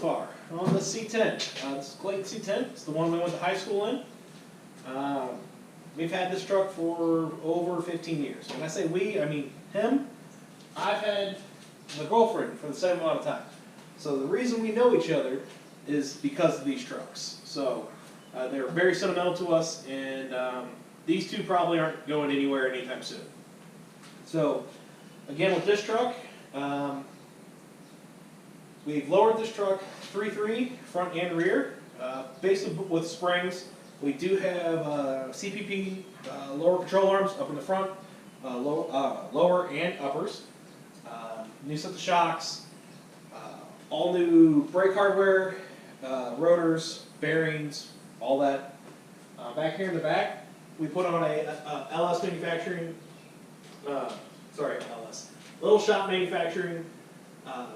far on the C10. This is Klayton C10. It's the one we went to high school in. We've had this truck for over 15 years. When I say we, I mean him. I've had my girlfriend for the same amount of time. So the reason we know each other is because of these trucks. So they're very sentimental to us, and these two probably aren't going anywhere anytime soon. So again, with this truck, we've lowered this truck 3.3 front and rear, basically with springs. We do have CPP lower control arms up in the front, lower and uppers. New set of shocks, all new brake hardware, rotors, bearings, all that. Back here in the back, we put on a LS manufacturing, Little Shop manufacturing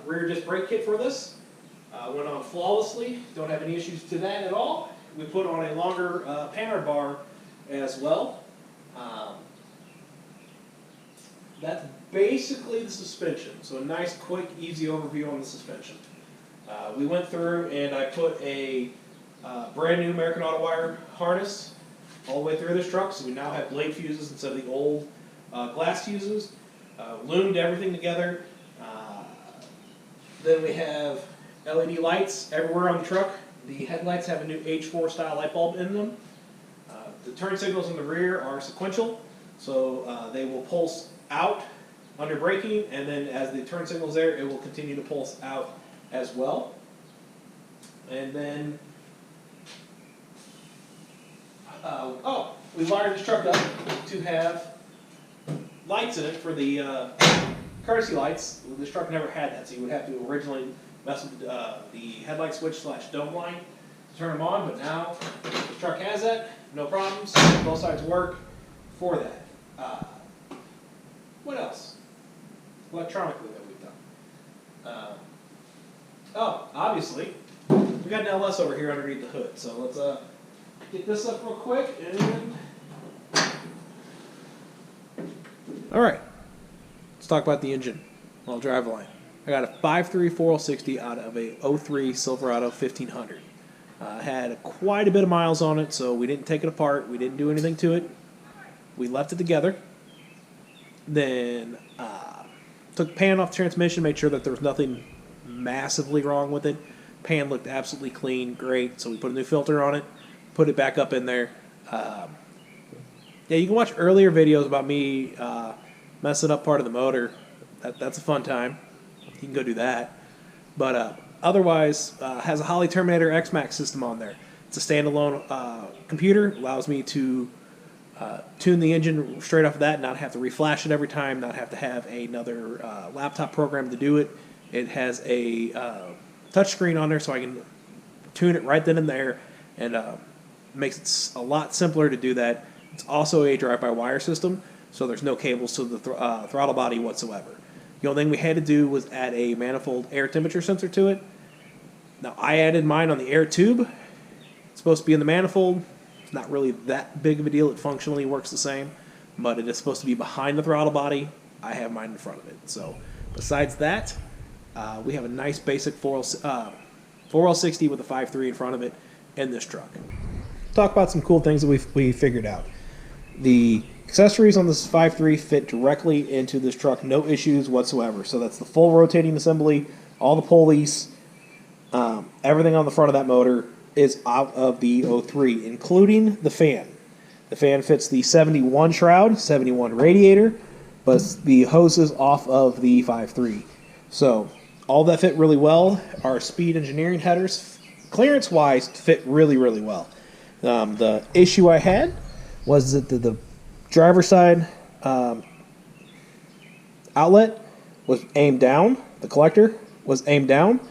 rear disc brake kit for this. Went on flawlessly, don't have any issues to that at all. We put on a longer panhard bar as well. That's basically the suspension. So a nice, quick, easy overview on the suspension. We went through and I put a brand new American Autowire harness all the way through this truck. So we now have blade fuses instead of the old glass fuses. Loomed everything together. Then we have LED lights everywhere on the truck. The headlights have a new H4 style light bulb in them. The turn signals in the rear are sequential, so they will pulse out under braking, and then as the turn signal's there, it will continue to pulse out as well. And then, we wired this truck up to have lights in it for the courtesy lights. This truck never had that, so you would have to originally mess with the headlight switch / dome line to turn them on, but now the truck has that, no problems, both sides work for that. What else electronically that we've done? Obviously, we've got an LS over here underneath the hood, so let's get this up real quick. And all right, let's talk about the engine. I'll drive line. I got a 5.3 4L60 out of a 03 Silverado 1500. Had quite a bit of miles on it, so we didn't take it apart. We didn't do anything to it. We left it together. Then took the pan off the transmission, made sure that there was nothing massively wrong with it. Pan looked absolutely clean, great. So we put a new filter on it, put it back up in there. Yeah, you can watch earlier videos about me messing up part of the motor. That's a fun time. You can go do that. But otherwise, has a Holley Terminator X-Max system on there. It's a standalone computer. Allows me to tune the engine straight off of that, not have to reflash it every time, not have to have another laptop program to do it. It has a touchscreen on there, so I can tune it right then and there, and makes it a lot simpler to do that. It's also a drive-by-wire system, so there's no cables to the throttle body whatsoever. The only thing we had to do was add a manifold air temperature sensor to it. Now, I added mine on the air tube. It's supposed to be in the manifold. It's not really that big of a deal. It functionally works the same, but it is supposed to be behind the throttle body. I have mine in front of it. So besides that, we have a nice basic 4L60 with a 5.3 in front of it in this truck. Talk about some cool things that we figured out. The accessories on this 5.3 fit directly into this truck, no issues whatsoever. So that's the full rotating assembly, all the pulleys, everything on the front of that motor is out of the 03, including the fan. The fan fits the 71 shroud, 71 radiator, but the hose is off of the 5.3. So all that fit really well. Our speed engineering headers, clearance-wise, fit really, really well. The issue I had was that the driver's side outlet was aimed down, the collector was aimed down,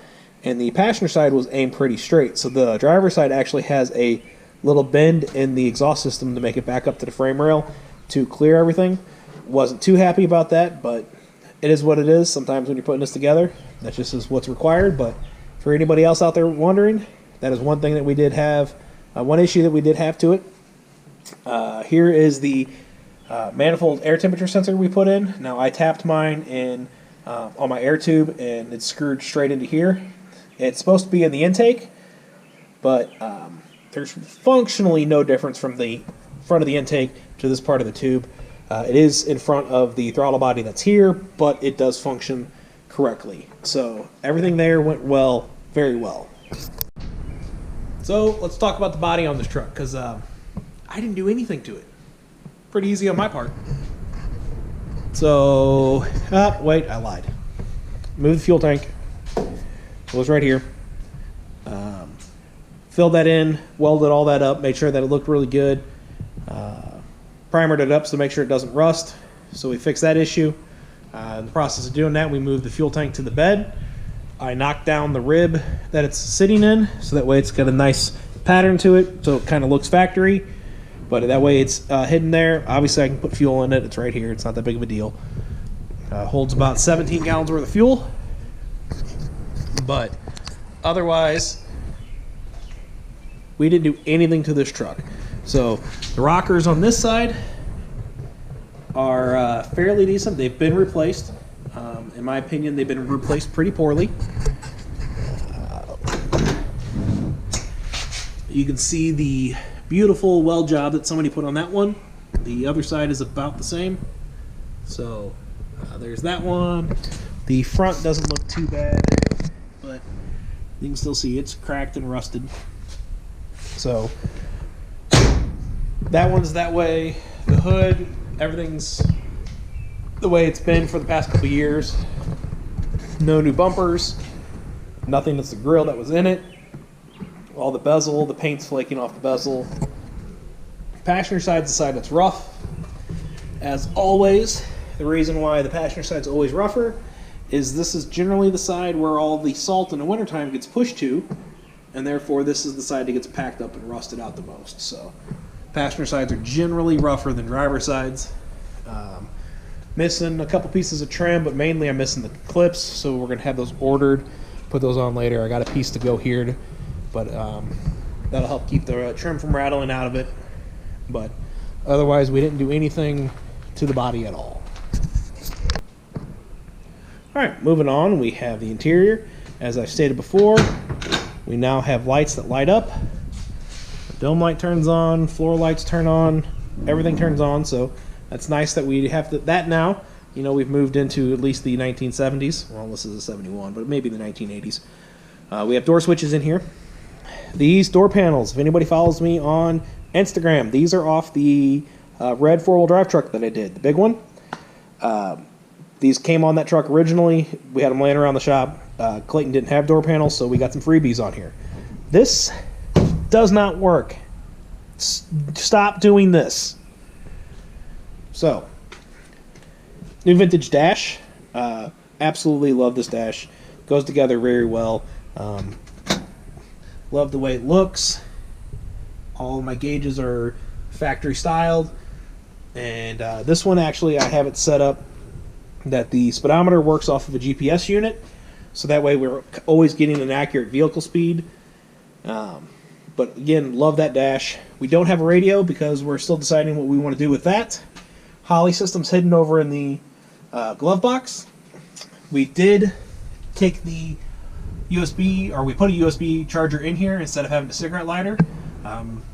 and the passenger side was aimed pretty straight. So the driver's side actually has a little bend in the exhaust system to make it back up to the frame rail to clear everything. Wasn't too happy about that, but it is what it is. Sometimes when you're putting this together, that just is what's required. But for anybody else out there wondering, that is one thing that we did have, one issue that we did have to it. Here is the manifold air temperature sensor we put in. Now I tapped mine in on my air tube, and it's screwed straight into here. It's supposed to be in the intake, but there's functionally no difference from the front of the intake to this part of the tube. It is in front of the throttle body that's here, but it does function correctly. So everything there went well, very well. So let's talk about the body on this truck, because I didn't do anything to it. Pretty easy on my part. So, wait, I lied. Move the fuel tank. It was right here. Filled that in, welded all that up, made sure that it looked really good. Primered it up so to make sure it doesn't rust. So we fixed that issue. In the process of doing that, we moved the fuel tank to the bed. I knocked down the rib that it's sitting in, so that way it's got a nice pattern to it, so it kind of looks factory. But that way it's hidden there. Obviously, I can put fuel in it. It's right here. It's not that big of a deal. Holds about 17 gallons worth of fuel. But otherwise, we didn't do anything to this truck. So the rockers on this side are fairly decent. They've been replaced. In my opinion, they've been replaced pretty poorly. You can see the beautiful weld job that somebody put on that one. The other side is about the same. So there's that one. The front doesn't look too bad, but you can still see it's cracked and rusted. So that one's that way. The hood, everything's the way it's been for the past couple years. No new bumpers. Nothing that's the grill that was in it. All the bezel, the paint's flaking off the bezel. Passenger side's the side that's rough. As always, the reason why the passenger side's always rougher is this is generally the side where all the salt in the wintertime gets pushed to, and therefore this is the side that gets packed up and rusted out the most. So passenger sides are generally rougher than driver sides. Missing a couple pieces of trim, but mainly I'm missing the clips, so we're going to have those ordered, put those on later. I got a piece to go here, but that'll help keep the trim from rattling out of it. But otherwise, we didn't do anything to the body at all. All right, moving on, we have the interior. As I stated before, we now have lights that light up. The dome light turns on, floor lights turn on, everything turns on, so that's nice that we have that now. You know, we've moved into at least the 1970s. Well, this is a 71, but maybe the 1980s. We have door switches in here. These door panels, if anybody follows me on Instagram, these are off the red four-wheel drive truck that I did, the big one. These came on that truck originally. We had them laying around the shop. Klayton didn't have door panels, so we got some freebies on here. This does not work. Stop doing this. So, new vintage dash. Absolutely love this dash. Goes together very well. Love the way it looks. All of my gauges are factory styled. And this one, actually, I have it set up that the speedometer works off of a GPS unit. So that way we're always getting an accurate vehicle speed. But again, love that dash. We don't have a radio because we're still deciding what we want to do with that. Holley system's hidden over in the glove box. We did take the USB, or we put a USB charger in here instead of having a cigarette lighter.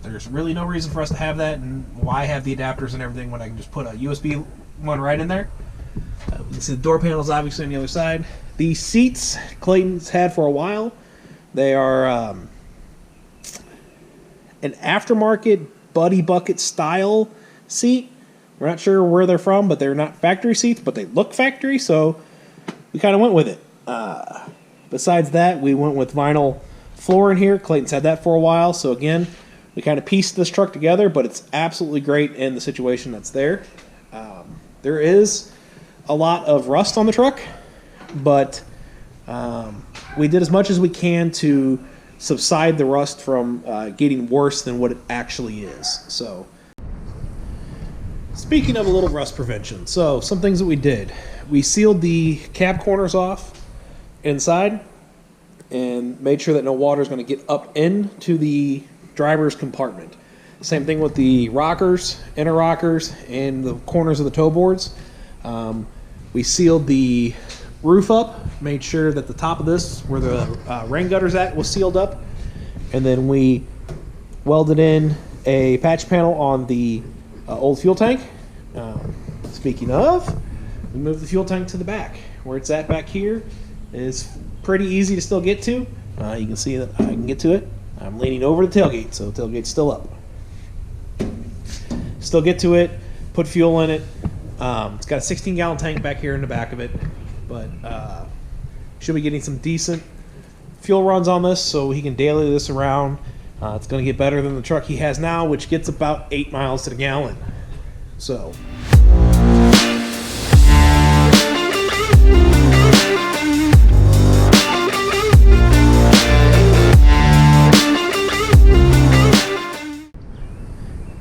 There's really no reason for us to have that, and why have the adapters and everything when I can just put a USB one right in there. You can see the door panels obviously on the other side. These seats Klayton's had for a while. They are an aftermarket Buddy Bucket style seat. We're not sure where they're from, but they're not factory seats, but they look factory, so we kind of went with it. Besides that, we went with vinyl floor in here. Klayton's had that for a while, so again, we kind of pieced this truck together, but it's absolutely great in the situation that's there. There is a lot of rust on the truck, but we did as much as we can to subside the rust from getting worse than what it actually is. So, speaking of a little rust prevention, so some things that we did. We sealed the cab corners off inside and made sure that no water is going to get up into the driver's compartment. Same thing with the rockers, inner rockers, and the corners of the toe boards. We sealed the roof up, made sure that the top of this, where the rain gutter's at, was sealed up. And then we welded in a patch panel on the old fuel tank. Speaking of, we moved the fuel tank to the back. Where it's at back here is pretty easy to still get to. You can see that I can get to it. I'm leaning over the tailgate, so the tailgate's still up. Still get to it, put fuel in it. It's got a 16-gallon tank back here in the back of it, but should be getting some decent fuel runs on this, so he can daily this around. It's going to get better than the truck he has now, which gets about 8 miles to the gallon. So.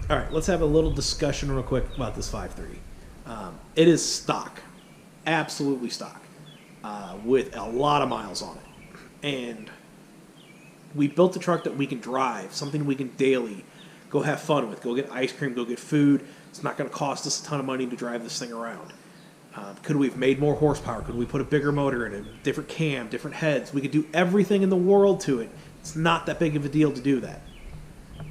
All right, let's have a little discussion real quick about this 5.3. It is stock, absolutely stock, with a lot of miles on it. And we built a truck that we can drive, something we can daily go have fun with, go get ice cream, go get food. It's not going to cost us a ton of money to drive this thing around. Could we have made more horsepower? Could we put a bigger motor in it, different cam, different heads? We could do everything in the world to it. It's not that big of a deal to do that.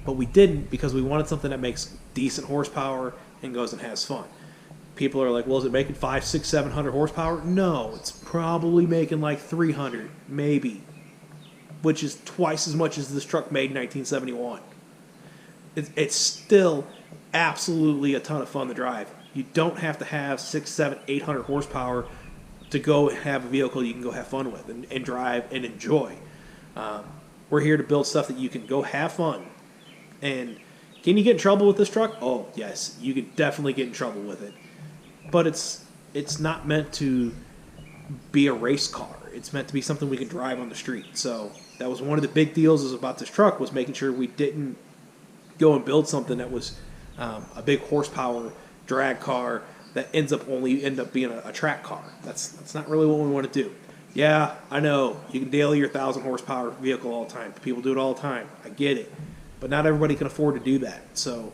But we didn't because we wanted something that makes decent horsepower and goes and has fun. People are like, well, is it making 500, 600, 700 horsepower? No, it's probably making like 300, maybe, which is twice as much as this truck made in 1971. It's still absolutely a ton of fun to drive. You don't have to have 600, 700, 800 horsepower to go have a vehicle you can go have fun with and drive and enjoy. We're here to build stuff that you can go have fun. And can you get in trouble with this truck? Oh, yes, you can definitely get in trouble with it. But it's not meant to be a race car. It's meant to be something we can drive on the street. So that was one of the big deals about this truck, was making sure we didn't go and build something that was a big horsepower drag car that end up being a track car. That's not really what we want to do. Yeah, I know you can daily your 1,000 horsepower vehicle all the time. People do it all the time. I get it. But not everybody can afford to do that. So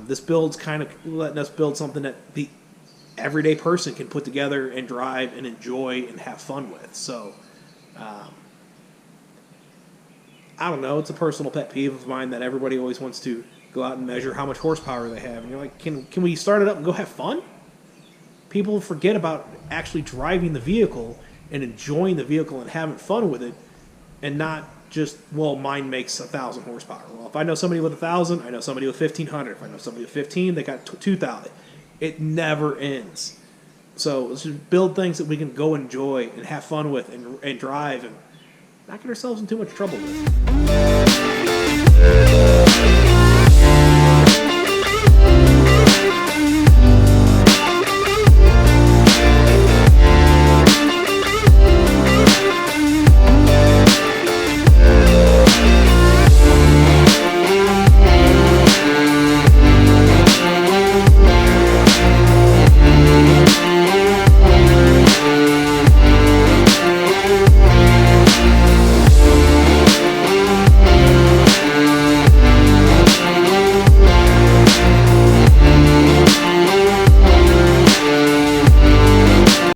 this build's kind of letting us build something that the everyday person can put together and drive and enjoy and have fun with. So I don't know. It's a personal pet peeve of mine that everybody always wants to go out and measure how much horsepower they have. And you're like, can we start it up and go have fun? People forget about actually driving the vehicle and enjoying the vehicle and having fun with it, and not just, well, mine makes 1,000 horsepower. Well, if I know somebody with 1,000, I know somebody with 1,500. If I know somebody with 15, they got 2,000. It never ends. So let's just build things that we can go enjoy and have fun with and drive and not get ourselves in too much trouble with.